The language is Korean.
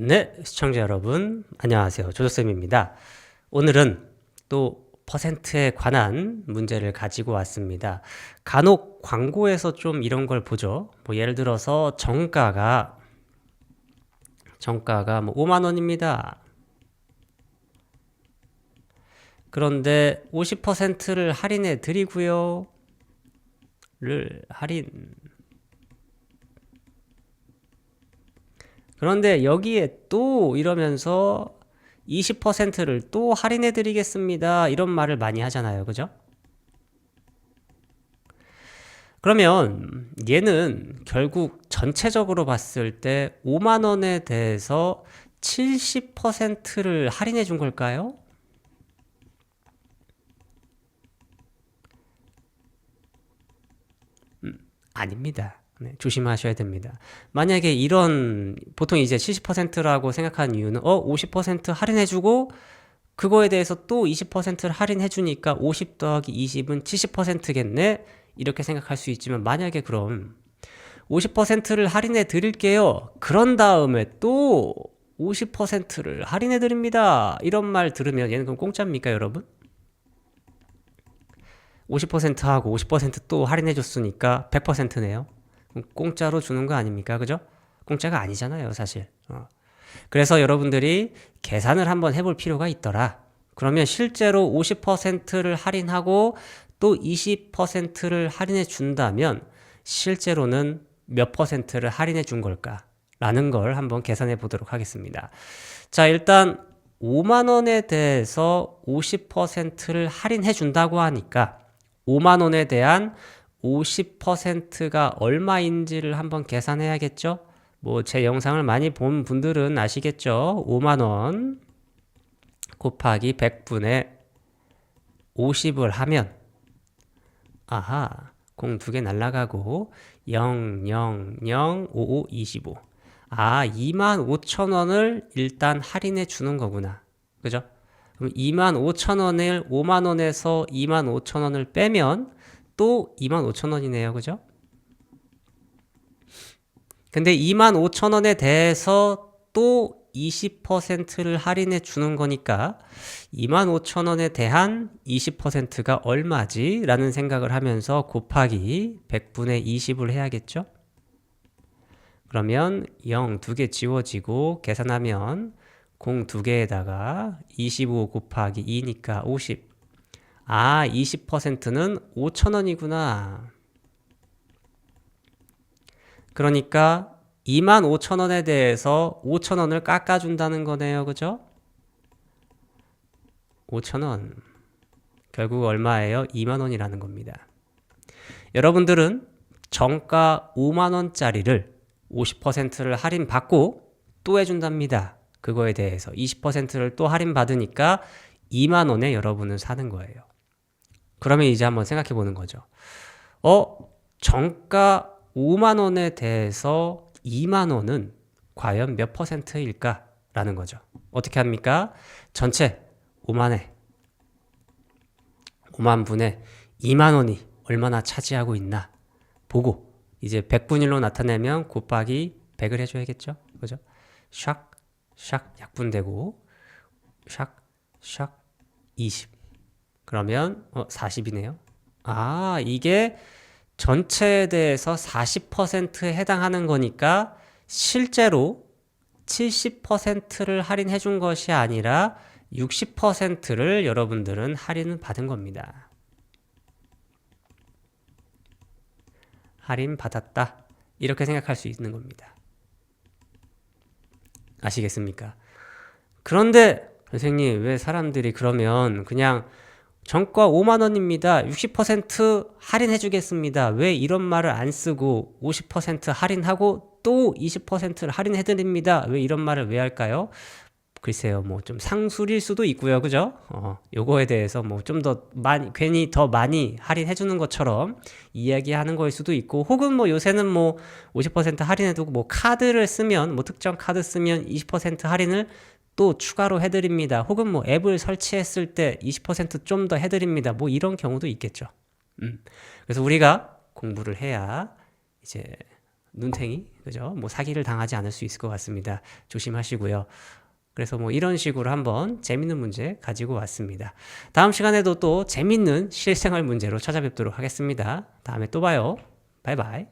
네, 시청자 여러분, 안녕하세요. 조조쌤입니다. 오늘은 또 퍼센트에 관한 문제를 가지고 왔습니다. 간혹 광고에서 좀 이런 걸 보죠. 뭐 예를 들어서 정가가 뭐 5만 원입니다. 그런데 50%를 할인해 드리고요. 할인. 그런데 여기에 또 이러면서 20%를 또 할인해 드리겠습니다. 이런 말을 많이 하잖아요. 그죠? 그러면 얘는 결국 전체적으로 봤을 때 5만 원에 대해서 70%를 할인해 준 걸까요? 아닙니다. 네, 조심하셔야 됩니다. 만약에 이런 보통 이제 70%라고 생각하는 이유는 50% 할인해주고 그거에 대해서 또 20%를 할인해주니까 50 더하기 20은 70%겠네? 이렇게 생각할 수 있지만 만약에 그럼 50%를 할인해 드릴게요. 그런 다음에 또 50%를 할인해 드립니다. 이런 말 들으면 얘는 그럼 공짜입니까, 여러분? 50% 하고 50%또 할인해 줬으니까 100%네요. 공짜로 주는 거 아닙니까? 그죠? 공짜가 아니잖아요, 사실. 그래서 여러분들이 계산을 한번 해볼 필요가 있더라. 그러면 실제로 50%를 할인하고 또 20%를 할인해 준다면 실제로는 몇 퍼센트를 할인해 준 걸까? 라는 걸 한번 계산해 보도록 하겠습니다. 자, 일단 5만 원에 대해서 50%를 할인해 준다고 하니까 5만 원에 대한 50%가 얼마인지를 한번 계산해야겠죠? 뭐 제 영상을 많이 본 분들은 아시겠죠? 5만 원 곱하기 100분의 50을 하면 아하, 공 두 개 날라가고 0, 0, 0, 5, 5, 25. 2만 5천 원을 일단 할인해 주는 거구나. 그죠? 그럼 2만 5천 원을 5만 원에서 2만 5천 원을 빼면 또 2만 5천 원이네요. 그죠? 근데 2만 5천 원에 대해서 또 20%를 할인해 주는 거니까 2만 5천 원에 대한 20%가 얼마지? 라는 생각을 하면서 곱하기 100분의 20을 해야겠죠? 그러면 0 두 개 지워지고 계산하면 0 두 개에다가 25 곱하기 2니까 50. 20%는 5천 원이구나. 그러니까 2만 5천 원에 대해서 5천 원을 깎아준다는 거네요. 그죠? 5천 원. 결국 얼마예요? 2만 원이라는 겁니다. 여러분들은 정가 5만 원짜리를 50%를 할인받고 또 해준답니다. 그거에 대해서 20%를 또 할인받으니까 2만 원에 여러분은 사는 거예요. 그러면 이제 한번 생각해 보는 거죠. 정가 5만 원에 대해서 2만 원은 과연 몇 퍼센트일까? 라는 거죠. 어떻게 합니까? 전체 5만 분에 2만 원이 얼마나 차지하고 있나 보고 이제 100분일로 나타내면 곱하기 100을 해줘야겠죠? 그죠? 샥, 샥 약분되고 샥 20. 그러면 40이네요. 이게 전체에 대해서 40%에 해당하는 거니까 실제로 70%를 할인해 준 것이 아니라 60%를 여러분들은 할인을 받은 겁니다. 할인 받았다. 이렇게 생각할 수 있는 겁니다. 아시겠습니까? 그런데 선생님, 왜 사람들이 그러면 그냥 정가 5만 원입니다. 60% 할인해 주겠습니다. 왜 이런 말을 안 쓰고 50% 할인하고 또 20%를 할인해 드립니다. 왜 이런 말을 왜 할까요? 글쎄요, 뭐 좀 상술일 수도 있고요. 그죠? 요거에 대해서 뭐 좀 더 많이, 괜히 더 많이 할인해 주는 것처럼 이야기하는 거일 수도 있고, 혹은 뭐 요새는 뭐 50% 할인해 두고 뭐 카드를 쓰면, 뭐 특정 카드 쓰면 20% 할인을 또 추가로 해드립니다. 혹은 뭐 앱을 설치했을 때 20%좀 더 해드립니다. 뭐 이런 경우도 있겠죠. 그래서 우리가 공부를 해야 이제 눈탱이, 그죠? 뭐 사기를 당하지 않을 수 있을 것 같습니다. 조심하시고요. 그래서 뭐 이런 식으로 한번 재밌는 문제 가지고 왔습니다. 다음 시간에도 또 재밌는 실생활 문제로 찾아뵙도록 하겠습니다. 다음에 또 봐요. 바이바이.